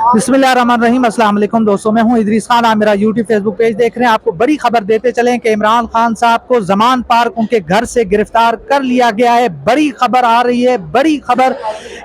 बिस्मिल्लाहिर्रहमानिर्रहीम। अस्सलाम वालेकुम दोस्तों, मैं हूं इदरीस खान। आप मेरा यूट्यूब फेसबुक पेज देख रहे हैं। आपको बड़ी खबर देते चलें कि इमरान खान साहब को ज़मान पार्क उनके घर से गिरफ्तार कर लिया गया है। बड़ी खबर आ रही है, बड़ी खबर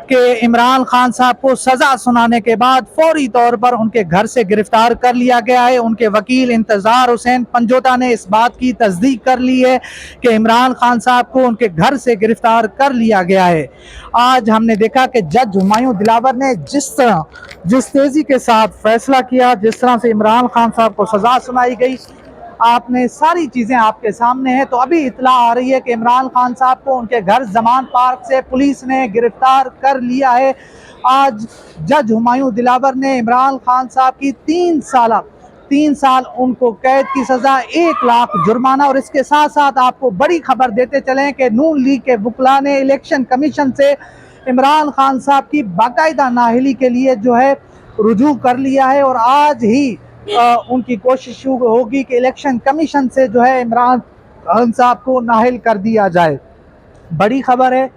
कि इमरान खान साहब को सज़ा सुनाने के बाद फौरी तौर पर उनके घर से गिरफ्तार कर लिया गया है। उनके वकील इंतज़ार हुसैन पंजोता ने इस बात की तस्दीक कर ली है कि इमरान खान साहब को उनके घर से गिरफ्तार कर लिया गया है। आज हमने देखा कि जज हुमायूं दिलावर ने जिस तेज़ी के साथ फैसला किया, जिस तरह से इमरान खान साहब को सज़ा सुनाई गई, आपने सारी चीज़ें आपके सामने हैं। तो अभी इतला आ रही है कि इमरान खान साहब को उनके घर ज़मान पार्क से पुलिस ने गिरफ्तार कर लिया है। आज जज हुमायूं दिलावर ने इमरान खान साहब की 3 साल उनको कैद की सज़ा, 1 लाख जुर्माना, और इसके साथ साथ आपको बड़ी खबर देते चलें कि नून लीग के वकला ने इलेक्शन कमीशन से इमरान खान साहब की बाकायदा नाअहली के लिए जो है रुजू कर लिया है। और आज ही उनकी कोशिश होगी कि इलेक्शन कमीशन से जो है इमरान खान साहब को नाअहल कर दिया जाए। बड़ी खबर है,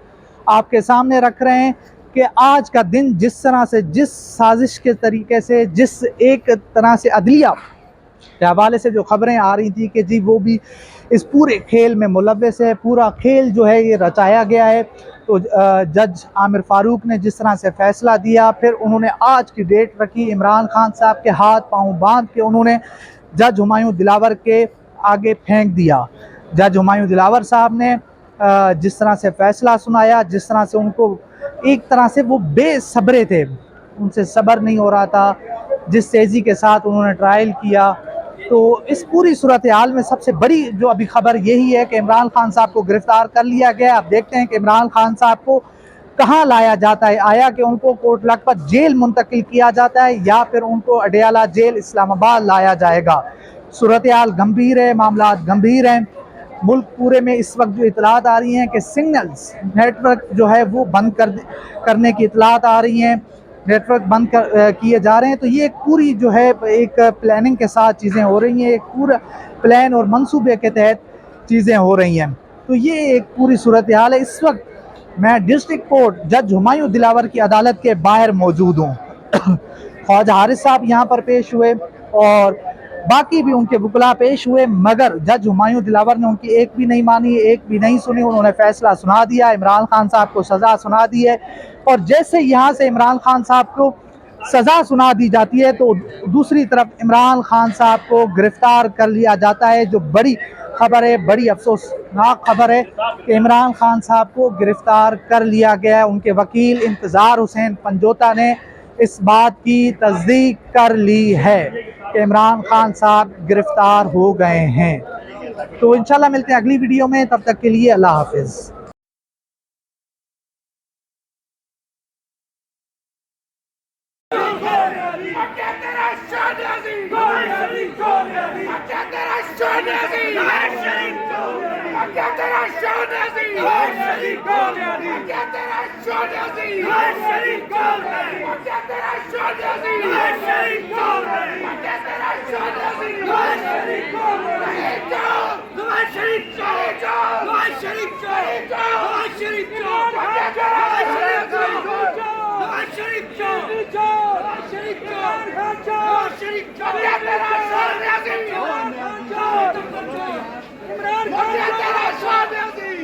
आपके सामने रख रहे हैं कि आज का दिन जिस तरह से, जिस साजिश के तरीके से, जिस एक तरह से अदलिया के हवाले से जो खबरें आ रही थी कि जी वो भी इस पूरे खेल में मुलव्वस है, पूरा खेल जो है ये रचाया गया है। तो जज आमिर फारूक ने जिस तरह से फ़ैसला दिया, फिर उन्होंने आज की डेट रखी, इमरान खान साहब के हाथ पांव बांध के उन्होंने जज हुमायूं दिलावर के आगे फेंक दिया। जज हुमायूं दिलावर साहब ने जिस तरह से फ़ैसला सुनाया, जिस तरह से उनको एक तरह से वो बेसब्रे थे, उनसे सब्र नहीं हो रहा था, जिस तेज़ी के साथ उन्होंने ट्रायल किया। तो इस पूरी सूरत हाल में सबसे बड़ी जो अभी खबर यही है कि इमरान खान साहब को गिरफ्तार कर लिया गया। अब देखते हैं कि इमरान खान साहब को कहाँ लाया जाता है। आया कि उनको कोट लखपत जेल मुंतकिल किया जाता है या फिर उनको अडयाला जेल इस्लामाबाद लाया जाएगा। सूरत हाल गंभीर है, मामला गंभीर हैं। मुल्क पूरे में इस वक्त जो इतलात आ रही हैं कि सिग्नल्स नेटवर्क जो है वो बंद करने की इतलात आ रही हैं, नेटवर्क बंद किए जा रहे हैं। तो ये एक पूरी जो है एक प्लानिंग के साथ चीज़ें हो रही हैं, एक पूरा प्लान और मंसूबे के तहत चीज़ें हो रही हैं। तो ये एक पूरी सूरत हाल है। इस वक्त मैं डिस्ट्रिक्ट कोर्ट जज हुमायूं दिलावर की अदालत के बाहर मौजूद हूँ। ख्वाजा हारिस साहब यहाँ पर पेश हुए और बाकी भी उनके वकला पेश हुए, मगर जज हुमायूं दिलावर ने उनकी एक भी नहीं मानी, एक भी नहीं सुनी। उन्होंने फैसला सुना दिया, इमरान खान साहब को सज़ा सुना दी है। और जैसे यहाँ से इमरान खान साहब को सज़ा सुना दी जाती है तो दूसरी तरफ इमरान खान साहब को गिरफ्तार कर लिया जाता है। जो बड़ी खबर है, बड़ी अफसोसनाक खबर है कि इमरान खान साहब को गिरफ्तार कर लिया गया है। उनके वकील इंतज़ार हुसैन पंजोता ने इस बात की तस्दीक कर ली है कि इमरान खान साहब गिरफ्तार हो गए हैं। तो इंशाल्लाह मिलते हैं अगली वीडियो में, तब तक के लिए अल्लाह हाफिज़। इमरान खान